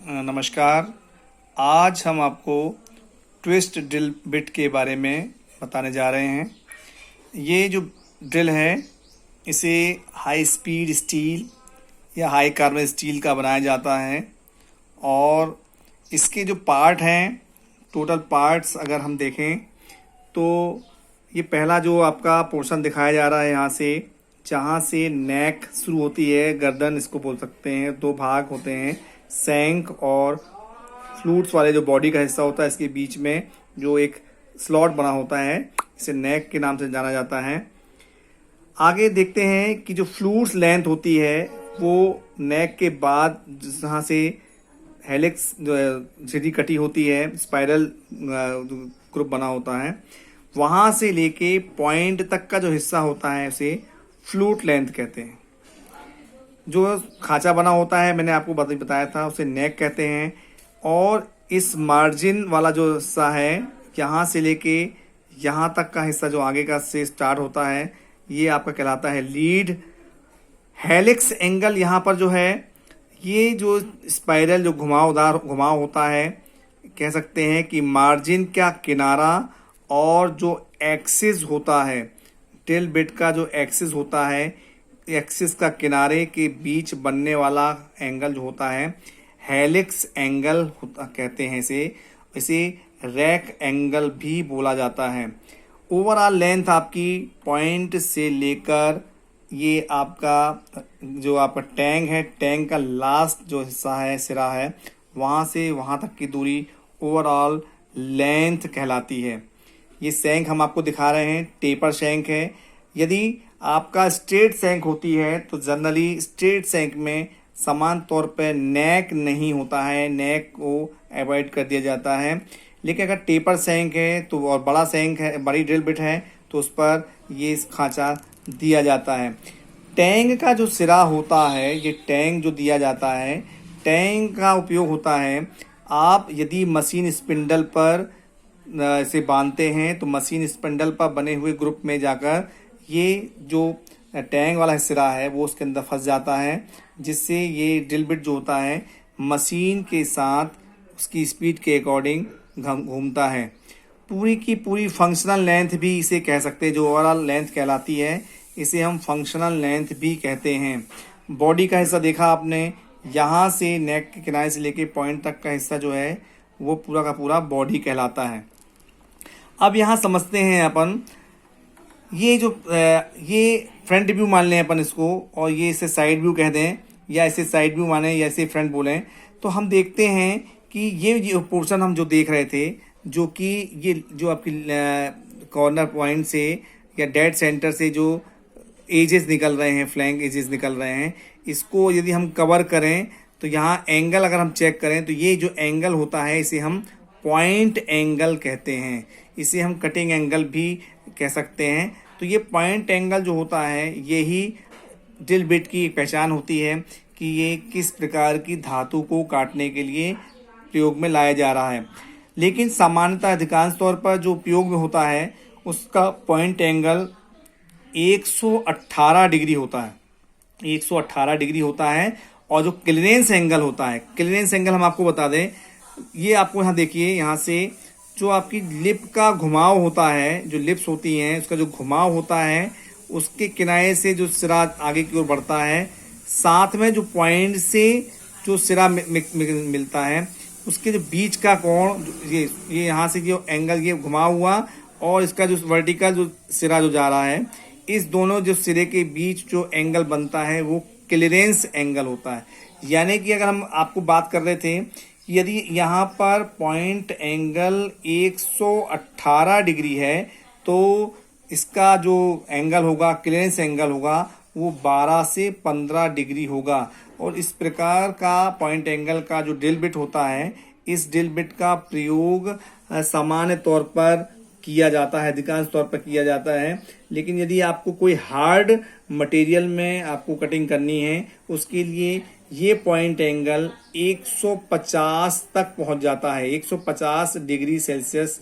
नमस्कार। आज हम आपको ट्विस्ट ड्रिल बिट के बारे में बताने जा रहे हैं। ये जो ड्रिल है इसे हाई स्पीड स्टील या हाई कार्बन स्टील का बनाया जाता है और इसके जो पार्ट हैं, टोटल पार्ट्स अगर हम देखें तो ये पहला जो आपका पोर्शन दिखाया जा रहा है, यहाँ से जहाँ से नेक शुरू होती है, गर्दन इसको बोल सकते हैं। दो भाग होते हैं, सैंक और फ्लूट्स वाले जो बॉडी का हिस्सा होता है, इसके बीच में जो एक स्लॉट बना होता है, इसे नेक के नाम से जाना जाता है। आगे देखते हैं कि जो फ्लूट्स लेंथ होती है वो नेक के बाद जहाँ से हेलिक्स सीधी कटी होती है, स्पाइरल ग्रुप बना होता है, वहाँ से लेके पॉइंट तक का जो हिस्सा होता है उसे फ्लूट लेंथ कहते हैं। जो खांचा बना होता है, मैंने आपको बताया था, उसे नेक कहते हैं। और इस मार्जिन वाला जो हिस्सा है, यहाँ से लेके यहाँ तक का हिस्सा जो आगे का से स्टार्ट होता है, ये आपका कहलाता है लीड। हेलिक्स एंगल यहाँ पर जो है, ये जो स्पाइरल जो घुमावदार घुमाव होता है, कह सकते हैं कि मार्जिन का किनारा और जो एक्सिस होता है, ड्रिल बिट का जो एक्सिस होता है, एक्सिस का किनारे के बीच बनने वाला एंगल जो होता है हेलिक्स एंगल कहते हैं। इसे रैक एंगल भी बोला जाता है। ओवरऑल लेंथ आपकी पॉइंट से लेकर ये आपका जो आपका टैंक है, टैंक का लास्ट जो हिस्सा है, सिरा है, वहाँ से वहाँ तक की दूरी ओवरऑल लेंथ कहलाती है। ये सैंक हम आपको दिखा रहे हैं, टेपर सैंक है। यदि आपका स्ट्रेट सैंक होती है तो जनरली स्ट्रेट सैंक में समान तौर पर नेक नहीं होता है, नेक को अवॉइड कर दिया जाता है। लेकिन अगर टेपर सैंक है तो और बड़ा सैंक है, बड़ी ड्रिल बिट है, तो उस पर ये खांचा दिया जाता है। टैंक का जो सिरा होता है, ये टैंक जो दिया जाता है, टैंक का उपयोग होता है, आप यदि मशीन स्पिंडल पर इसे बांधते हैं तो मशीन स्पिंडल पर बने हुए ग्रुप में जाकर ये जो टैंक वाला सिरा है वो उसके अंदर फंस जाता है, जिससे ये ड्रिल बिट जो होता है मशीन के साथ उसकी स्पीड के अकॉर्डिंग घूमता है। पूरी की पूरी फंक्शनल लेंथ भी इसे कह सकते हैं, जो ओवरऑल लेंथ कहलाती है, इसे हम फंक्शनल लेंथ भी कहते हैं। बॉडी का हिस्सा देखा आपने, यहाँ से नेक के किनारे से लेके पॉइंट तक का हिस्सा जो है वो पूरा का पूरा बॉडी कहलाता है। अब यहाँ समझते हैं अपन, ये फ्रंट व्यू मान लें अपन इसको, और ये इसे साइड व्यू कह दें, या इसे साइड व्यू माने या इसे फ्रंट बोलें, तो हम देखते हैं कि ये पोर्शन हम जो देख रहे थे, जो कि ये जो आपकी कॉर्नर पॉइंट से या डेड सेंटर से जो एजेस निकल रहे हैं, फ्लैंक एजेस निकल रहे हैं, इसको यदि हम कवर करें तो यहाँ एंगल अगर हम चेक करें तो ये जो एंगल होता है इसे हम पॉइंट एंगल कहते हैं। इसे हम कटिंग एंगल भी कह सकते हैं। तो ये पॉइंट एंगल जो होता है, यही ड्रिल बिट की एक पहचान होती है कि ये किस प्रकार की धातु को काटने के लिए प्रयोग में लाया जा रहा है। लेकिन सामान्यतः अधिकांश तौर पर जो उपयोग में होता है उसका पॉइंट एंगल 118 डिग्री होता है, 118 डिग्री होता है। और जो क्लीयरेंस एंगल होता है, क्लीयरेंस एंगल हम आपको बता दें, ये आपको यहाँ देखिए, यहाँ से जो आपकी लिप का घुमाव होता है, जो लिप्स होती हैं उसका जो घुमाव होता है, उसके किनारे से जो सिरा आगे की ओर बढ़ता है, साथ में जो पॉइंट से जो सिरा मिलता है, उसके जो बीच का कोण, ये यहाँ से जो एंगल ये घुमा हुआ और इसका जो वर्टिकल जो सिरा जो जा रहा है, इस दोनों जो सिरे के बीच जो एंगल बनता है वो क्लीयरेंस एंगल होता है। यानी कि अगर हम आपको बात कर रहे थे, यदि यहाँ पर पॉइंट एंगल 118 डिग्री है तो इसका जो एंगल होगा, क्लीयरेंस एंगल होगा, वो 12 से 15 डिग्री होगा। और इस प्रकार का पॉइंट एंगल का जो ड्रिल बिट होता है, इस ड्रिल बिट का प्रयोग सामान्य तौर पर किया जाता है, अधिकांश तौर पर किया जाता है। लेकिन यदि आपको कोई हार्ड मटेरियल में आपको कटिंग करनी है, उसके लिए ये पॉइंट एंगल 150 तक पहुंच जाता है, 150 डिग्री सेल्सियस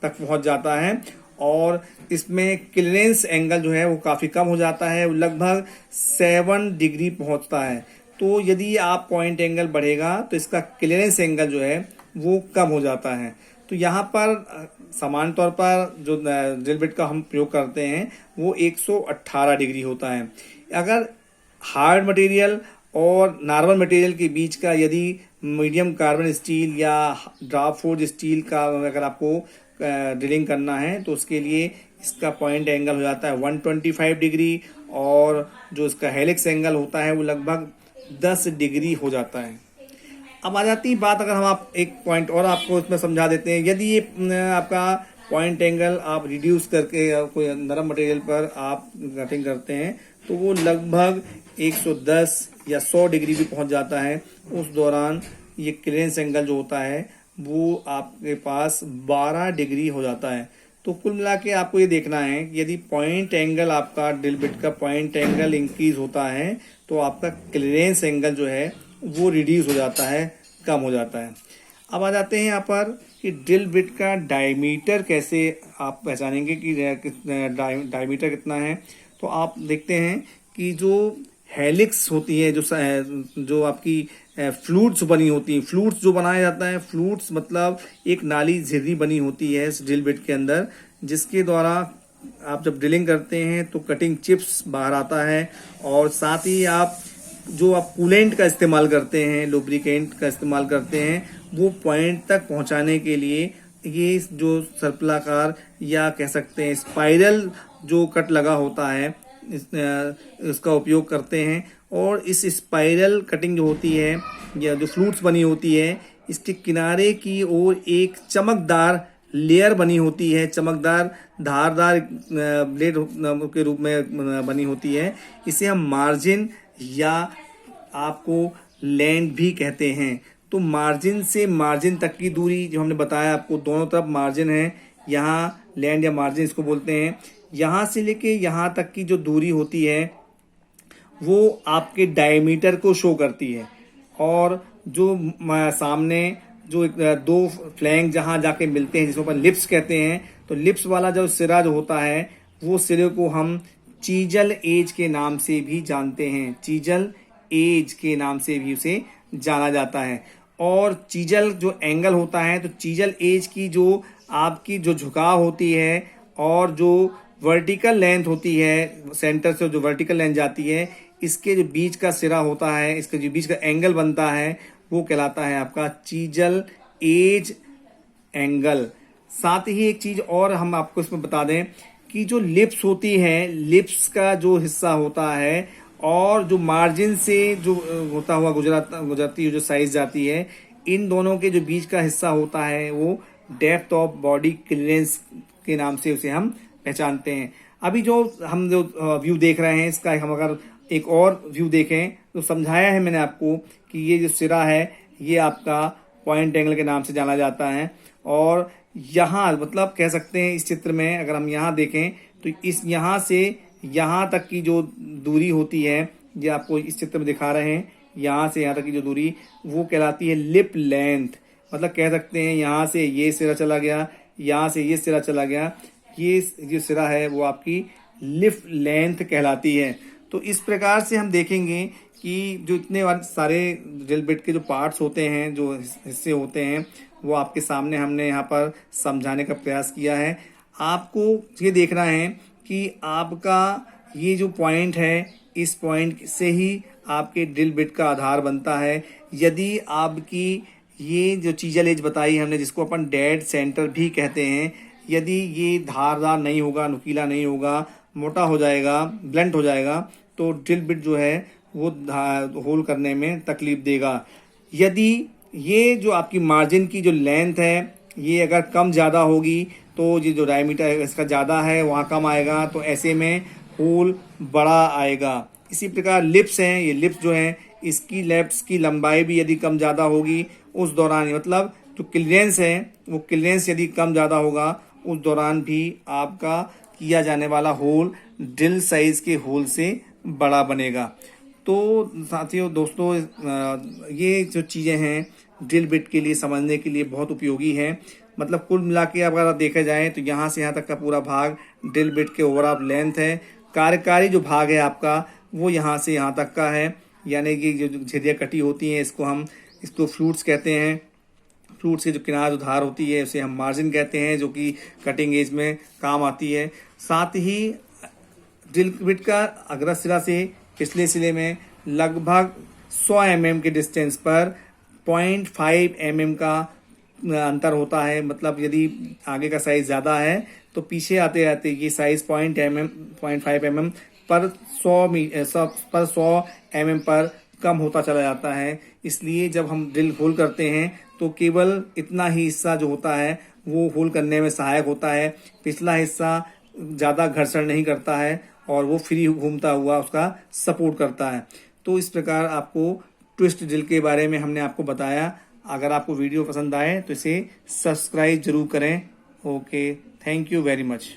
तक पहुंच जाता है। और इसमें क्लीयरेंस एंगल जो है वो काफ़ी कम हो जाता है, लगभग 7 डिग्री पहुंचता है। तो यदि आप पॉइंट एंगल बढ़ेगा तो इसका क्लियरेंस एंगल जो है वो कम हो जाता है। तो यहाँ पर सामान्य तौर पर जो ड्रिल बिट का हम प्रयोग करते हैं वो 118 डिग्री होता है। अगर हार्ड मटेरियल और नॉर्मल मटेरियल के बीच का यदि मीडियम कार्बन स्टील या ड्राफ्ट फोर्ज स्टील का अगर आपको ड्रिलिंग करना है तो उसके लिए इसका पॉइंट एंगल हो जाता है 125 डिग्री, और जो इसका हेलिक्स एंगल होता है वो लगभग 10 डिग्री हो जाता है। अब आ जाती बात, अगर हम आप एक पॉइंट और आपको इसमें समझा देते हैं, यदि ये आपका पॉइंट एंगल आप रिड्यूस करके कोई नरम मटेरियल पर आप कटिंग करते हैं तो वो लगभग 110 या 100 डिग्री भी पहुंच जाता है। उस दौरान ये क्लियरेंस एंगल जो होता है वो आपके पास 12 डिग्री हो जाता है। तो कुल मिला के आपको ये देखना है कि यदि पॉइंट एंगल आपका ड्रिल बिट का पॉइंट एंगल इंक्रीज होता है तो आपका क्लियरेंस एंगल जो है वो रिड्यूस हो जाता है, कम हो जाता है। अब आ जाते हैं यहाँ पर कि ड्रिल बिट का डायमीटर कैसे आप पहचानेंगे कि डायमीटर कितना है। तो आप देखते हैं कि जो हेलिक्स होती है, जो आपकी फ्लूट्स बनी होती हैं, फ्लूट्स जो बनाया जाता है, फ्लूट्स मतलब एक नाली झिर्री बनी होती है इस ड्रिल बिट के अंदर, जिसके द्वारा आप जब ड्रिलिंग करते हैं तो कटिंग चिप्स बाहर आता है, और साथ ही आप कूलेंट का इस्तेमाल करते हैं, लुब्रिकेंट का इस्तेमाल करते हैं, वो पॉइंट तक पहुंचाने के लिए ये जो सर्पिलाकार या कह सकते हैं स्पाइरल जो कट लगा होता है इसका उपयोग करते हैं। और इस स्पाइरल कटिंग जो होती है या जो फ्लूट्स बनी होती है, इसके किनारे की ओर एक चमकदार लेयर बनी होती है, चमकदार धारदार ब्लेड के रूप में बनी होती है। इसे हम मार्जिन या आपको लैंड भी कहते हैं। तो मार्जिन से मार्जिन तक की दूरी जो हमने बताया आपको, दोनों तरफ मार्जिन है, यहाँ लैंड या मार्जिन इसको बोलते हैं। यहाँ से लेके यहाँ तक की जो दूरी होती है वो आपके डायमीटर को शो करती है। और जो सामने जो दो फ्लैंक जहाँ जाके मिलते हैं जिसको अपन लिप्स कहते हैं, तो लिप्स वाला जो सिरा जो होता है वो सिरे को हम चीजल एज के नाम से भी जानते हैं, चीजल एज के नाम से भी उसे जाना जाता है। और चीजल जो एंगल होता है, तो चीजल एज की जो आपकी जो झुकाव होती है और जो वर्टिकल लेंथ होती है, सेंटर से जो वर्टिकल लेंथ जाती है, इसके जो बीच का सिरा होता है, इसके जो बीच का एंगल बनता है वो कहलाता है आपका चीजल एज एंगल। साथ ही एक चीज और हम आपको इसमें बता दें कि जो लिप्स होती है, लिप्स का जो हिस्सा होता है और जो मार्जिन से जो होता हुआ गुजरती हुई जो साइज जाती है, इन दोनों के जो बीच का हिस्सा होता है वो डेप्थ ऑफ बॉडी क्लियरेंस के नाम से उसे हम पहचानते हैं। अभी जो हम व्यू देख रहे हैं, इसका हम अगर एक और व्यू देखें तो समझाया है मैंने आपको कि ये जो सिरा है ये आपका पॉइंट एंगल के नाम से जाना जाता है। और यहाँ मतलब कह सकते हैं इस चित्र में अगर हम यहाँ देखें तो इस यहाँ से यहाँ तक की जो दूरी होती है, ये आपको इस चित्र में दिखा रहे हैं, यहाँ से यहाँ तक की जो दूरी वो कहलाती है लिप लेंथ। मतलब कह सकते हैं यहाँ से ये सिरा चला गया, यहाँ से ये सिरा चला गया, ये जो सिरा है वो आपकी लिप लेंथ कहलाती है। तो इस प्रकार से हम देखेंगे कि जो इतने सारे ड्रिल बिट के जो पार्ट्स होते हैं, जो हिस्से होते हैं, वो आपके सामने हमने यहाँ पर समझाने का प्रयास किया है। आपको ये देखना है कि आपका ये जो पॉइंट है, इस पॉइंट से ही आपके ड्रिल बिट का आधार बनता है। यदि आपकी ये जो चीजल एज बताई हमने, जिसको अपन डेड सेंटर भी कहते हैं, यदि ये धारदार नहीं होगा, नुकीला नहीं होगा, मोटा हो जाएगा, ब्लंट हो जाएगा, तो ड्रिल बिट जो है वो होल करने में तकलीफ देगा। यदि ये जो आपकी मार्जिन की जो लेंथ है ये अगर कम ज़्यादा होगी तो ये जो डायमीटर इसका ज़्यादा है वहाँ कम आएगा, तो ऐसे में होल बड़ा आएगा। इसी प्रकार लिप्स हैं, ये लिप्स जो हैं इसकी लिप्स की लंबाई भी यदि कम ज़्यादा होगी उस दौरान, मतलब जो क्लियरेंस है वो क्लियरेंस यदि कम ज़्यादा होगा उस दौरान भी आपका किया जाने वाला होल ड्रिल साइज के होल से बड़ा बनेगा। तो साथियों दोस्तों, ये जो चीज़ें हैं ड्रिल बिट के लिए समझने के लिए बहुत उपयोगी हैं। मतलब कुल मिला के अगर देखा जाए तो यहाँ से यहाँ तक का पूरा भाग ड्रिल बिट के ओवरऑल लेंथ है। कार्यकारी जो भाग है आपका वो यहाँ से यहाँ तक का है। यानी कि जो झिरियाँ कटी होती हैं इसको फ्लूट्स कहते हैं। फ्लूट्स के जो किनार जो धार होती है उसे हम मार्जिन कहते हैं, जो कि कटिंग एज में काम आती है। साथ ही ड्रिल बिट का अग्र सिरा से पिछले सिरे में लगभग 100 mm के डिस्टेंस पर 0.5 mm का अंतर होता है। मतलब यदि आगे का साइज ज़्यादा है तो पीछे आते आते ये साइज 0.5 mm पर 100 mm पर कम होता चला जाता है। इसलिए जब हम ड्रिल होल करते हैं तो केवल इतना ही हिस्सा जो होता है वो होल करने में सहायक होता है। पिछला हिस्सा ज़्यादा घर्षण नहीं करता है और वो फ्री घूमता हुआ उसका सपोर्ट करता है। तो इस प्रकार आपको ट्विस्ट ड्रिल के बारे में हमने आपको बताया। अगर आपको वीडियो पसंद आए तो इसे सब्सक्राइब जरूर करें। Okay, thank you very much.